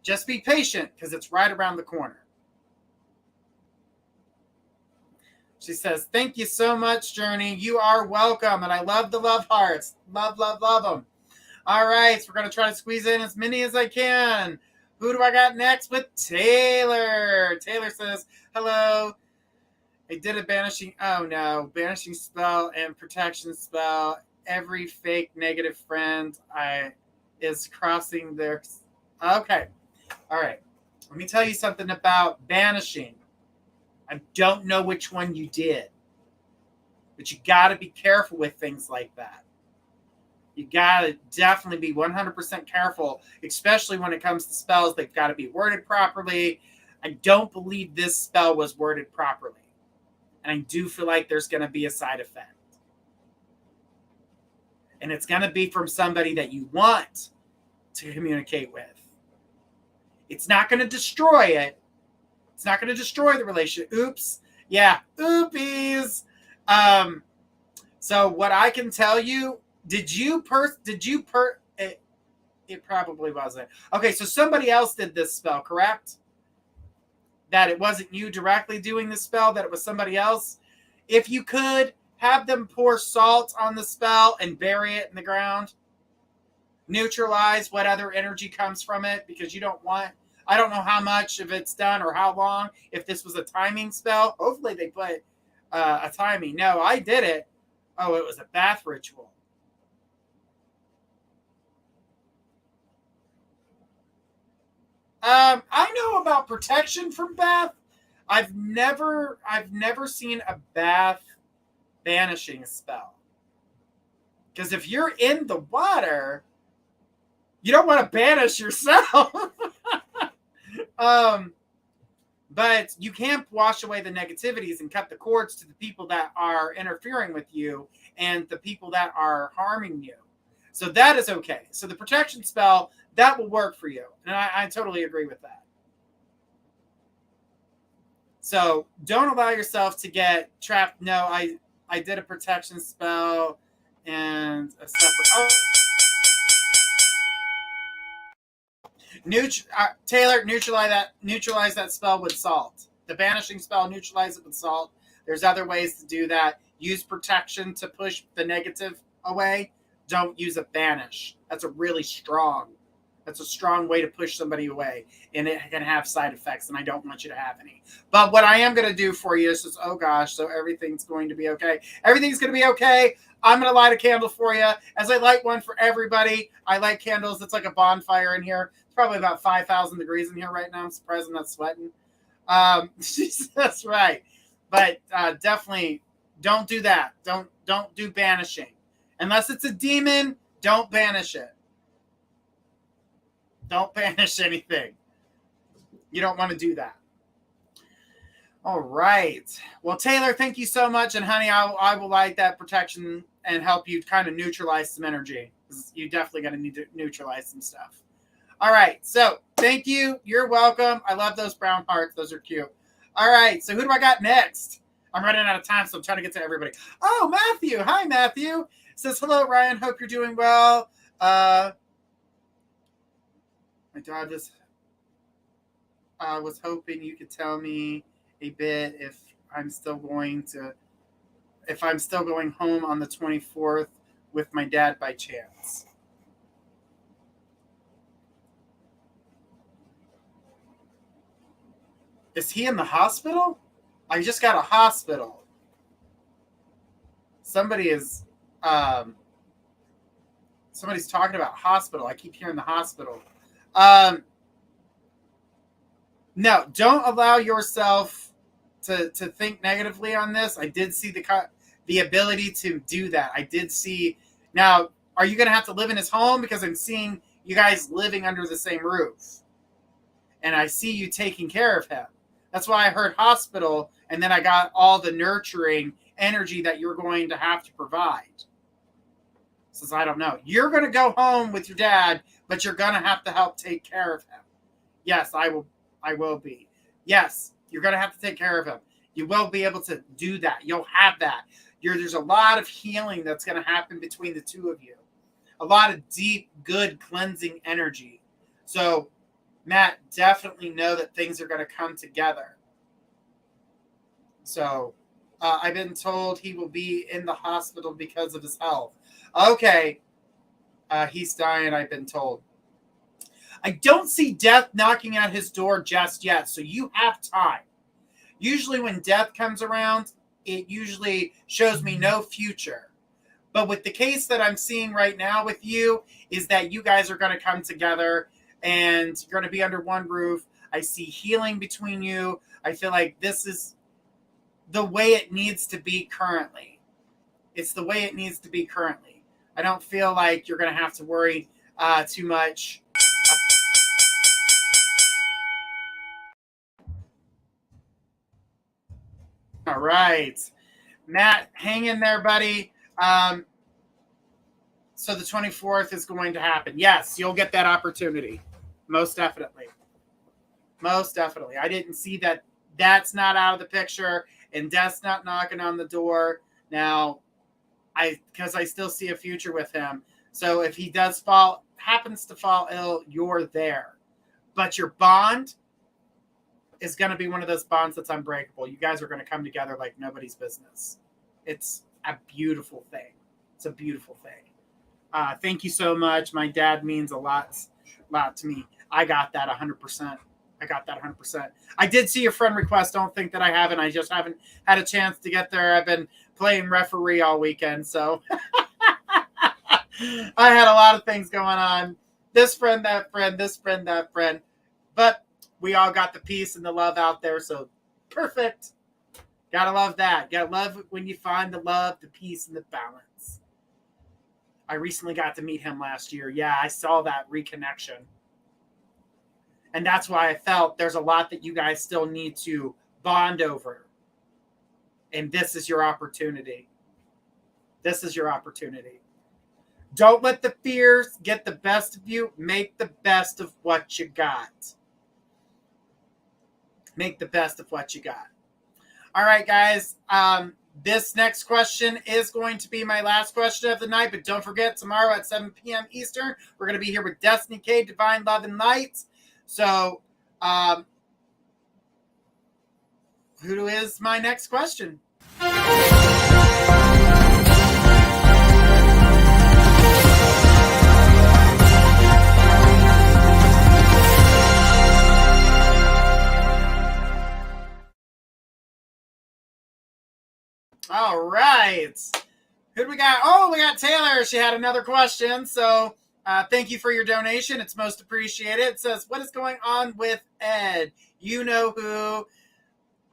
Just be patient because it's right around the corner. She says, thank you so much, Journey. You are welcome. And I love the love hearts. Love, love, love them. All right. So we're going to try to squeeze in as many as I can. Who do I got next with Taylor? Taylor says, hello. I did a banishing spell and protection spell. Every fake negative friend is crossing their... Okay. All right. Let me tell you something about banishing. I don't know which one you did. But you got to be careful with things like that. You got to definitely be 100% careful, especially when it comes to spells. They've got to be worded properly. I don't believe this spell was worded properly. And I do feel like there's going to be a side effect. And it's going to be from somebody that you want to communicate with. It's not going to destroy it. It's not going to destroy the relationship. Oops. Yeah. Oopies. So what I can tell you, it probably wasn't. Okay, so somebody else did this spell, correct? That it wasn't you directly doing the spell, that it was somebody else. If you could, have them pour salt on the spell and bury it in the ground. Neutralize what other energy comes from it, because you don't want... I don't know how much of it's done or how long. If this was a timing spell, hopefully they put a timing. No, I did it. Oh, it was a bath ritual. I know about protection from bath. I've never seen a bath banishing spell. Because if you're in the water, you don't want to banish yourself. But you can't wash away the negativities and cut the cords to the people that are interfering with you and the people that are harming you. So that is okay. So the protection spell, that will work for you. And I totally agree with that. So don't allow yourself to get trapped. No, I did a protection spell and a separate. Taylor, neutralize that spell with salt. The banishing spell, neutralize it with salt. There's other ways to do that. Use protection to push the negative away. Don't use a banish. That's a strong way to push somebody away, and it can have side effects, and I don't want you to have any. But what I am going to do for you is just, oh gosh, so everything's going to be okay. Everything's going to be okay. I'm going to light a candle for you. As I light one for everybody, I light candles. It's like a bonfire in here. It's probably about 5,000 degrees in here right now. I'm surprised I'm not sweating. That's right. But definitely don't do that. Don't do banishing. Unless it's a demon, don't banish it. Don't banish anything. You don't want to do that. All right. Well, Taylor, thank you so much. And honey, I will light that protection and help you kind of neutralize some energy. You definitely got to need to neutralize some stuff. All right. So thank you. You're welcome. I love those brown hearts. Those are cute. All right. So who do I got next? I'm running out of time, so I'm trying to get to everybody. Oh, Matthew. Hi, Matthew. Says, hello, Ryan. Hope you're doing well. My dad was hoping you could tell me a bit if I'm still going home on the 24th with my dad by chance. Is he in the hospital? I just got a hospital. Somebody's talking about hospital. I keep hearing the hospital. No, don't allow yourself to think negatively on this. I did see the ability to do that. I did see. Now, are you going to have to live in his home? Because I'm seeing you guys living under the same roof. And I see you taking care of him. That's why I heard hospital, and then I got all the nurturing energy that you're going to have to provide. Says, I don't know. You're going to go home with your dad, but you're going to have to help take care of him. Yes, I will be. Yes, you're going to have to take care of him. You will be able to do that. You'll have that. There's a lot of healing that's going to happen between the two of you. A lot of deep, good, cleansing energy. So, Matt, definitely know that things are going to come together. So, I've been told he will be in the hospital because of his health. Okay. He's dying, I've been told. I don't see death knocking at his door just yet, so you have time. Usually when death comes around, it usually shows me no future. But with the case that I'm seeing right now with you is that you guys are going to come together and you're going to be under one roof. I see healing between you. I feel like this is the way it needs to be currently. It's the way it needs to be currently. I don't feel like you're going to have to worry too much. All right. Matt, hang in there, buddy. So the 24th is going to happen. Yes, you'll get that opportunity. Most definitely. Most definitely. I didn't see that. That's not out of the picture, and death's not knocking on the door. Now, because I still see a future with him. So if he happens to fall ill, you're there. But your bond is going to be one of those bonds that's unbreakable. You guys are going to come together like nobody's business. It's a beautiful thing. It's a beautiful thing. Thank you so much. My dad means a lot to me. I got that 100%. I did see your friend request. Don't think that I haven't. I just haven't had a chance to get there. I've been playing referee all weekend, so I had a lot of things going on. This friend, that friend, this friend, that friend. But we all got the peace and the love out there, so Perfect. Gotta love that. Gotta love when you find the love, the peace, and the balance. I recently got to meet him last year. Yeah, I saw that reconnection. And that's why I felt there's a lot that you guys still need to bond over. And this is your opportunity. This is your opportunity. Don't let the fears get the best of you. Make the best of what you got. Make the best of what you got. All right, guys. This next question is going to be my last question of the night, but don't forget, tomorrow at 7 p.m. Eastern, we're going to be here with Destiny K, Divine Love and Light. So, who is my next question? All right. Who do we got? Oh, we got Taylor. She had another question. So thank you for your donation. It's most appreciated. It says, what is going on with Ed? You know who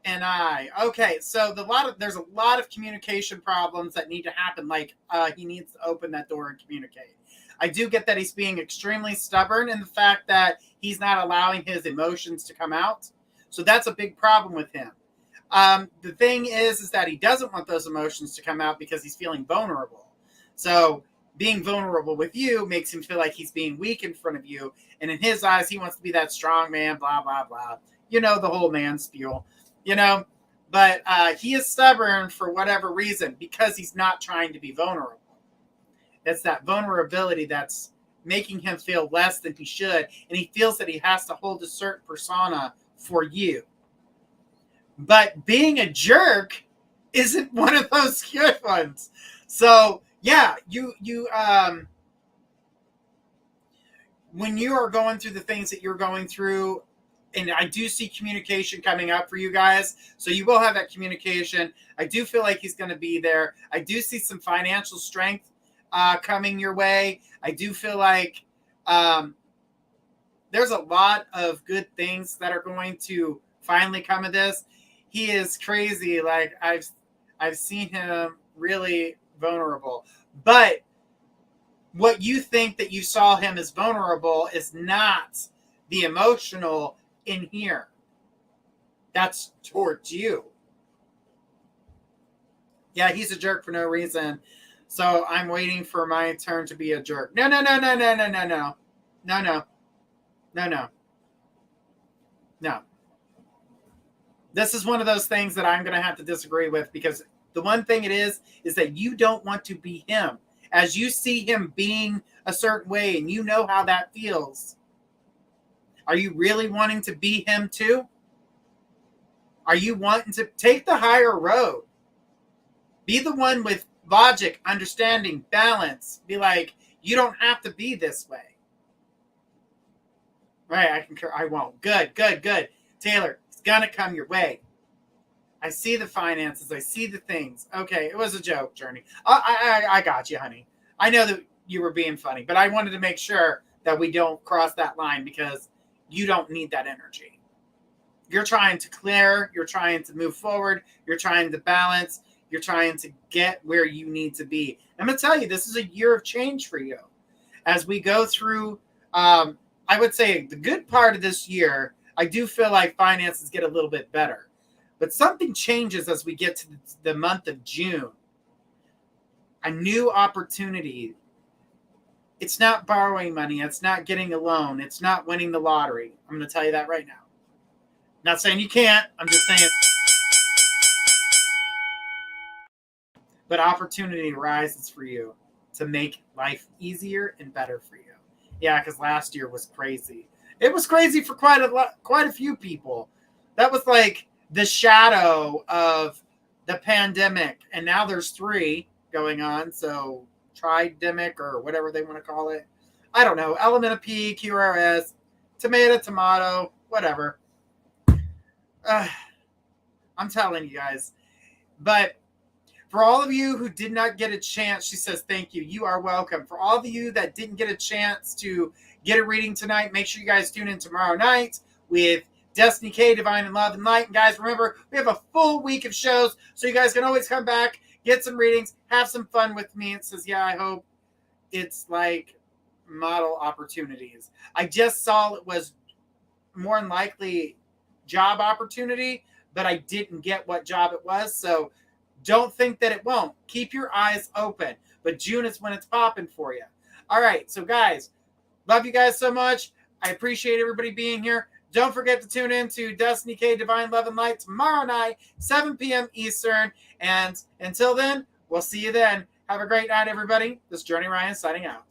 and I. Okay, so there's a lot of communication problems that need to happen. Like he needs to open that door and communicate. I do get that he's being extremely stubborn in the fact that he's not allowing his emotions to come out. So that's a big problem with him. The thing is that he doesn't want those emotions to come out because he's feeling vulnerable. So being vulnerable with you makes him feel like he's being weak in front of you. And in his eyes, he wants to be that strong man, blah, blah, blah. You know, the whole man spiel, you know. But he is stubborn for whatever reason because he's not trying to be vulnerable. It's that vulnerability that's making him feel less than he should. And he feels that he has to hold a certain persona for you. But being a jerk isn't one of those good ones. So yeah, you when you are going through the things that you're going through, and I do see communication coming up for you guys. So you will have that communication. I do feel like he's going to be there. I do see some financial strength coming your way. I do feel like there's a lot of good things that are going to finally come of this. He is crazy. Like I've seen him really vulnerable. But what you think that you saw him as vulnerable is not the emotional in here. That's towards you. Yeah, he's a jerk for no reason. So I'm waiting for my turn to be a jerk. No. This is one of those things that I'm going to have to disagree with, because the one thing it is that you don't want to be him. As you see him being a certain way and you know how that feels, are you really wanting to be him too? Are you wanting to take the higher road? Be the one with logic, understanding, balance. Be like, you don't have to be this way. Right, I concur. I won't. Good. Taylor, it's going to come your way. I see the finances. I see the things. Okay, it was a joke, Journey. I got you, honey. I know that you were being funny, but I wanted to make sure that we don't cross that line, because you don't need that energy. You're trying to clear. You're trying to move forward. You're trying to balance. You're trying to get where you need to be. I'm going to tell you, this is a year of change for you. As we go through, I would say the good part of this year, I do feel like finances get a little bit better. But something changes as we get to the month of June. A new opportunity. It's not borrowing money. It's not getting a loan. It's not winning the lottery. I'm going to tell you that right now. Not saying you can't. I'm just saying. But opportunity arises for you to make life easier and better for you. Yeah, because last year was crazy. It was crazy for quite a few people. That was like the shadow of the pandemic. And now there's 3 going on. So tridemic, or whatever they want to call it. I don't know. Element of P, QRS, tomato, whatever. I'm telling you guys. But for all of you who did not get a chance, she says, thank you. You are welcome. For all of you that didn't get a chance to get a reading tonight, make sure you guys tune in tomorrow night with Destiny K, Divine and Love and Light. And guys, remember, we have a full week of shows, so you guys can always come back, get some readings, have some fun with me. It says, yeah, I hope it's like model opportunities. I just saw it was more than likely job opportunity, but I didn't get what job it was. So don't think that it won't. Keep your eyes open. But June is when it's popping for you. All right. So guys, love you guys so much. I appreciate everybody being here. Don't forget to tune in to Destiny K, Divine Love and Light tomorrow night, 7 p.m. Eastern. And until then, we'll see you then. Have a great night, everybody. This is Journey Ryan signing out.